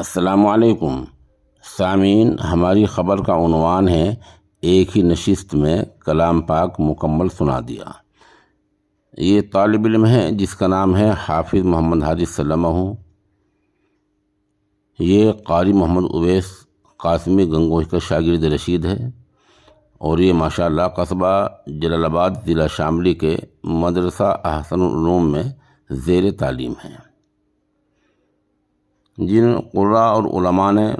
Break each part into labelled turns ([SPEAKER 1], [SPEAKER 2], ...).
[SPEAKER 1] अस्सलामुअलैकुम सामीन, हमारी ख़बर का उन्वान है एक ही नशिस्त में कलाम पाक मुकम्मल सुना दिया। ये तालिब इल्म है जिसका नाम है हाफिज़ मोहम्मद हादी सल्लमहु। ये कारी मोहम्मद उवैस कासमी गंगोही का शागिर्द रशीद है और ये माशाअल्लाह कस्बा जलालाबाद ज़िला शामली के मदरसा अहसनुल उलूम में ज़ेर तालीम है। जिन क़ुर्रा और उलमा ने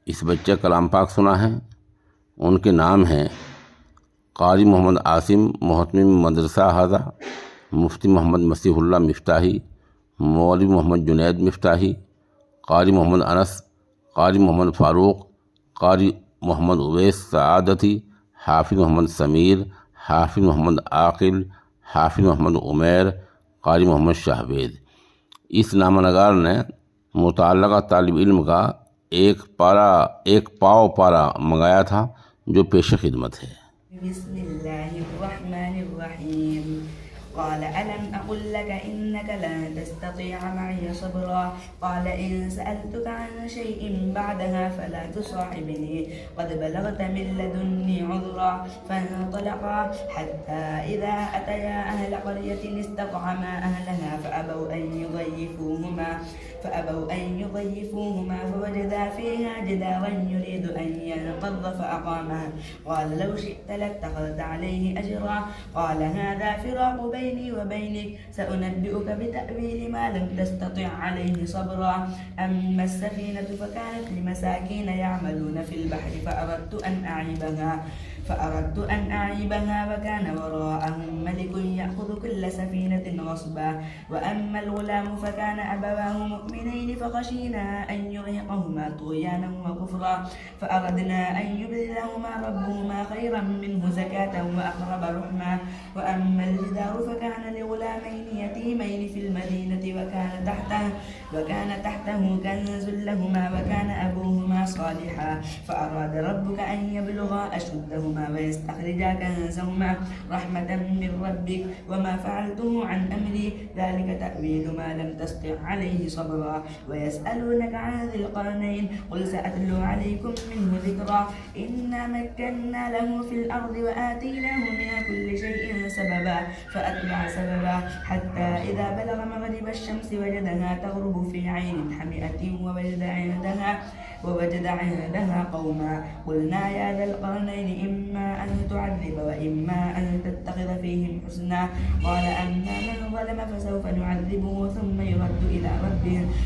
[SPEAKER 1] इस बच्चे कलाम पाक सुना है उनके नाम हैं कारी मोहम्मद आसिम मोहतमिम मदरसा हाजा, मुफ्ती मोहम्मद मसीहुल्लाह मिफ्ताही, मौलवी मोहम्मद जुनैद मिफ्ताही, कारी मोहम्मद अनस, कारी मोहम्मद फ़ारूक, कारी मोहम्मद उवैस सआदती, हाफिज़ मोहम्मद समीर, हाफिज़ मोहम्मद आकिल, हाफिज़ मोहम्मद उमैर, कारी मोहम्मद शाहवेद। इस नामनगार ने मुतअल्लिक़ा तालिब इल्म का एक पाव पारा मंगाया था जो पेश खिदमत है।
[SPEAKER 2] बिस्मिल्लाहिर्रहमानिर्रहीम। क़ाल अलम अक़ुल लक इन्नक लन तस्ततिअ मइय सबरा क़ाल इन सअलतुका अन शैइन बअदहा फला तुसाहिबनी क़द बलगत मिन लदुन्नी उज़रा फ़ंतलक़ा हत्ता इज़ा अतया अहल क़रयतिन इस्तطعमा अहलहा فأبوا أن يضيفوهما فوجدا فيها جدارا يريد أن ينقض فأقامه قال لو شئت لاتخذت عليه أجرا قال هذا فراق بيني وبينك سأنبئك بتأويل ما لم تستطع عليه صبرا أما السفينة فكانت لمساكين يعملون في البحر فأردت أن أعيبها وكان وراءهم ملك يأخذ كل سفينة غصبا وأما الغلام فكان أبواه مؤمنين فخشينا أن يرهقهما طغيانا وكفرا فأردنا أن يبدلهما ربهما خيرا منه زكاة وأقرب رحما وأما الجدار فكان لغلامين يتيمين في المدينة وكان تحته كنز لهما وكان أبوهما صالحا فأراد ربك أن يبلغا أشدهما ويستخرجا كنزهما رحمة من ربك وما فعلته عن أمري ذلك تأويل ما لم تستطع عليه صبرا ويسألونك عن ذي القرنين قل سأتلو عليكم منه ذكرا إنا مكنا له في الأرض وآتيناه من كل شيء سببا فأتبع سببا حتى إذا بلغ مغرب الشمس وجدها تغرب في عين حمئة ووجد عندها قوما قلنا يا ذا القرنين إما أن تعذب وإما أن تتخذ فيهم حسنا قال أما من ظلم فسوف نعذبه ثم يرد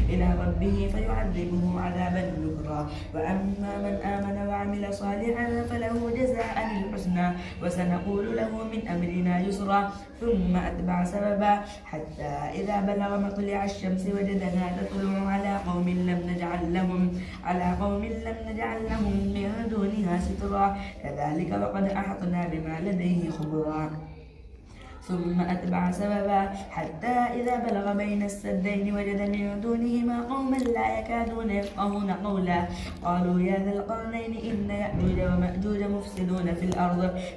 [SPEAKER 2] إلى ربه فيعذبه عذابا نكرا وأما من آمن وعمل صالحا فله جزاء الحسنى وسنقول له من أمرنا يسرا ثم أتبع سببا حتى إذا بلغ مطلع الشمس وجدها تطلع على قوم لم نجعل لهم من دونها سترا كذلك وقد أحطنا بما لديه خبرا ثم أتبع سببا حتى إذا بلغ بين السدين وجد من دونهما قوما لا يكادون يفقهون قولا قالوا يا ذا القرنين إن يأجوج ومأجوج مفسدون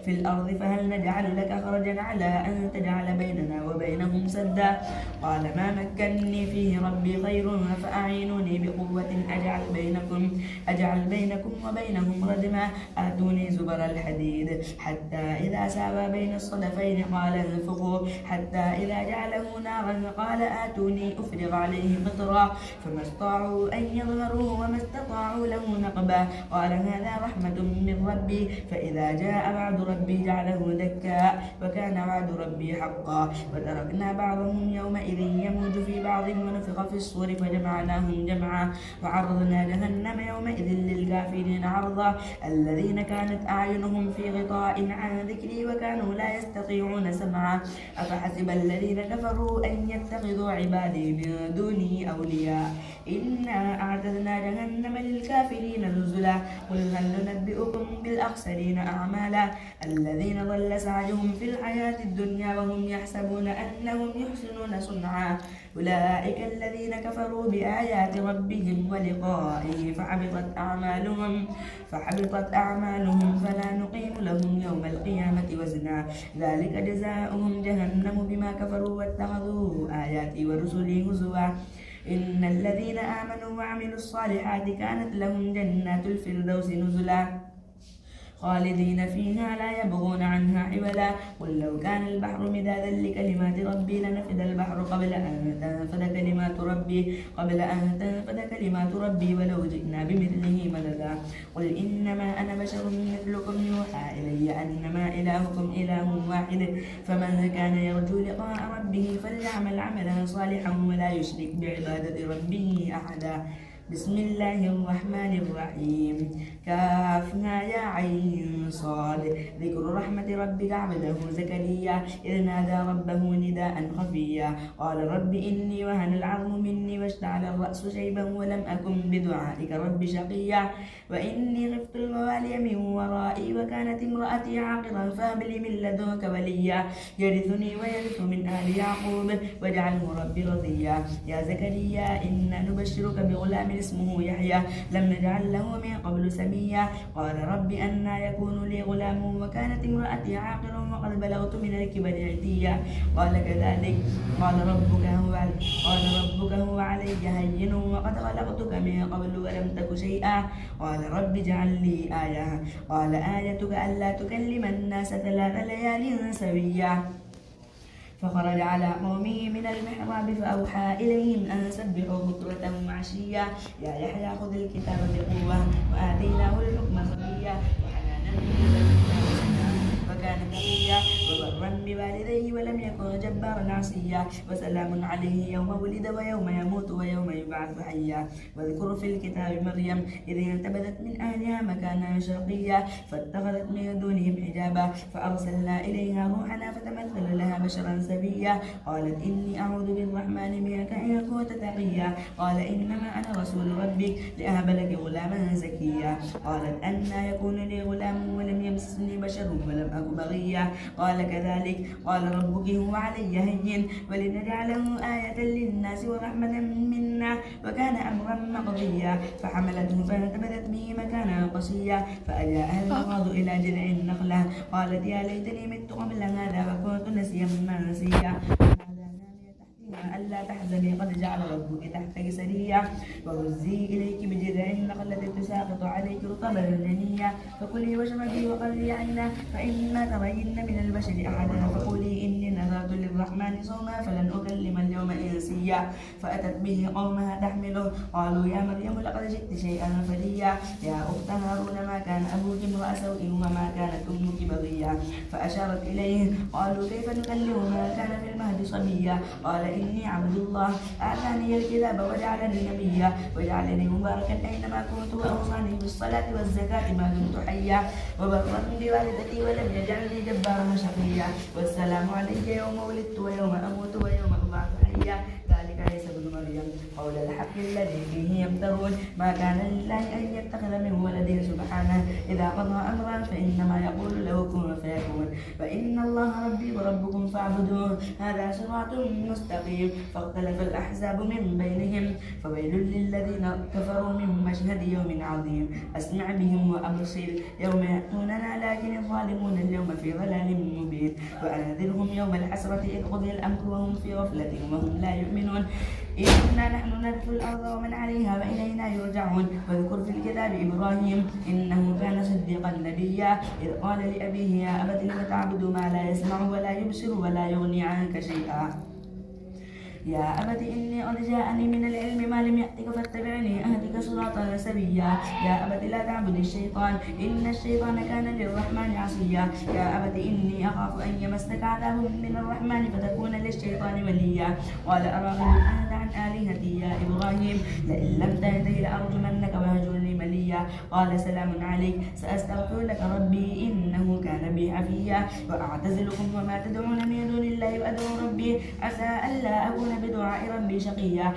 [SPEAKER 2] في الأرض فهل نجعل لك خرجا على أن تجعل بيننا وبينهم سدا قال ما مكنني فيه ربي خير فأعينوني بقوة أجعل بينكم وبينهم ردما آتوني زبر الحديد حتى إذا ساوى بين الصدفين قال انفخوا حتى إذا جعله نارا قال آتوني أفرغ عليه قطرا فما استطاعوا أن يظهروه وما استطاعوا له نقبا قال هذا رحمة من ربي فإذا جاء وعد ربي جعله دكا وكان وعد ربي حقا وتركنا بعضهم يومئذ يموج في بعض ونفخ في الصور فجمعناهم جمعا وعرضنا جهنم يومئذ للكافرين عرضا الذين كانت أعينهم في غطاء عن ذكري وكانوا لا يستطيعون سمعا أفحسب الذين كفروا أن يتخذوا عبادي من دوني أولياء إنا أعتدنا جهنم للكافرين نزلا قل هل ننبئكم بالأخسرين أعمالا الذين ضل سعيهم في الحياة الدنيا وهم يحسبون أنهم يحسنون صنعا أولئك الذين كفروا بآيات ربهم ولقائه فحبطت أعمالهم فلا نقيم لهم يوم القيامة وزنا ذلك جزاؤهم جهنم بما كفروا واتخذوا آياتي ورسلي هزوا إن الذين آمنوا وعملوا الصالحات كانت لهم جنات الفردوس نزلا خالدين فيها لا يبغون عنها حولا قل لو كان البحر مدادا لكلمات ربي لنفد البحر قبل أن تنفد كلمات ربي ولو جئنا بمثله مددا قل إنما أنا بشر مثلكم يوحى إلي أنما إلهكم إله واحد فمن كان يرجو لقاء ربه فليعمل عملا صالحا ولا يشرك بعبادة ربه أحدا بسم الله الرحمن الرحيم كافها يا عين صاد ذكر رحمة ربك عبده زكريا إذ نادى ربه نداء خفيا قال رب إني وهن العظم مني واشتعل الرأس شيبا ولم أكن بدعائك رب شقيا وإني خفت الموالي من ورائي وكانت امرأتي عاقرا فهب لي من لدنك وليا يرثني ويرث من آل يعقوب واجعله ربي رضيا يا زكريا إنا نبشرك بغلام اسمه يحيى لم نجعل له من قبل سميا قال رب أنى يكون لي غلام وكانت امرأتي عاقرا وقد بلغت من الكبر عتيا قال كذلك قال ربك هو علي هين وقد خلقتك من قبل ولم تك شيئا قال رب اجعل لي آية قال آيتك ألا تكلم الناس 3 ليال سويا فخرج على قومه من المحراب فأوحى إليهم أن سبحوا بكرة وعشيا يا يحيى خذ الكتاب بقوة وآتيناه الحكم صبيا وحنانا من لدنا وكان تقيا وبرا بوالديه ولم يكن جبارا عصيا وسلام عليه يوم ولد ويوم يموت ويوم يبعث حيا واذكر في الكتاب مريم إذ انتبذت من أهلها مكانا شرقيا فاتخذت من دونهم حجابا فأرسلنا إليها روحنا فتمثل لها بشرا سويا قالت إني أعوذ بالرحمن منك إن كنت تقيا قال إنما أنا رسول ربك لأهب لك غلاما زكيا قالت أنى يكون لي غلام ولم يمسسني بشر ولم أك بغيا قال كذلك قال ربك هو علي هين ولنجعله آية للناس ورحمة منا وكان أمرا مقضيا فحملته فانتبذت به مكانا قصيا فأجاءها المخاض إلى جذع النخلة قالت يا ليتني مت قبل هذا وكنت نسيا منسيا ألا تحزني قد جعل ربك تحتك سريا وهزي إليك بجذع النخلة تساقط عليك رطبا جنيا فكلي واشربي وقري عينا فإما ترين من البشر أحدا فقولي إني نذرت للرحمن صوما فلن أكلم اليوم إنسيا فأتت به قومها تحمله قالوا يا مريم لقد جئت شيئا فريا يا أخت هارون ما كان أبوك امرأ سوء وما كانت أمك بغيا فأشارت إليه قالوا كيف نكلم ما كان في المهد صبيا قال إني عبد الله آتاني الكتاب وجعلني نبيا وجعلني مباركا أينما كنت وأوصاني بالصلاة والزكاة ما دمت حيا وبرا بوالدتي ولم يجعلني جبارا شقيا والسلام علي يوم ولدت ويوم أموت ويوم أبعث حيا ذلك عيسى بن مريم قول الحق الذي فيه يمترون ما كان لله أن يتخذ من ولد سبحانه إذا قضى أمرا فإنما يقول له كن فيكون فإن الله ربي وربكم فاعبدوه هذا صراط مستقيم فاختلف الأحزاب من بينهم فويل للذين كفروا من مشهد يوم عظيم أسمع بهم وأبصر يوم يأتوننا لكن الظالمون اليوم في ضلال مبين وأنذرهم يوم الحسرة إذ قضي الأمر وهم في غفلة وهم لا يؤمنون إنا نحن نرث الأرض ومن عليها وإلينا يرجعون واذكر في الكتاب إبراهيم إنه كان صديقا نبيا إذ قال لأبيه يا أبت لم تعبد ما لا يسمع ولا يبصر ولا يغني عنك شيئا يا أبت إني قد جاءني من العلم ما لم يأتك فاتبعني أهدك صراطا سويا يا أبت لا تعبد الشيطان إن الشيطان كان للرحمن عصيا يا أبت إني أخاف أن يمسك عذاب من الرحمن فتكون للشيطان وليا قال أراغب أنت عن آلهتي يا إبراهيم لئن لم تنته لأرجمنك وهجرني مليا قال سلام عليك سأستغفر لك ربي إنه كان بي حفيا وأعتزلكم وما تدعون من دون الله وأدعو ربي عسى ألا أكون بدعاء ربي شقيا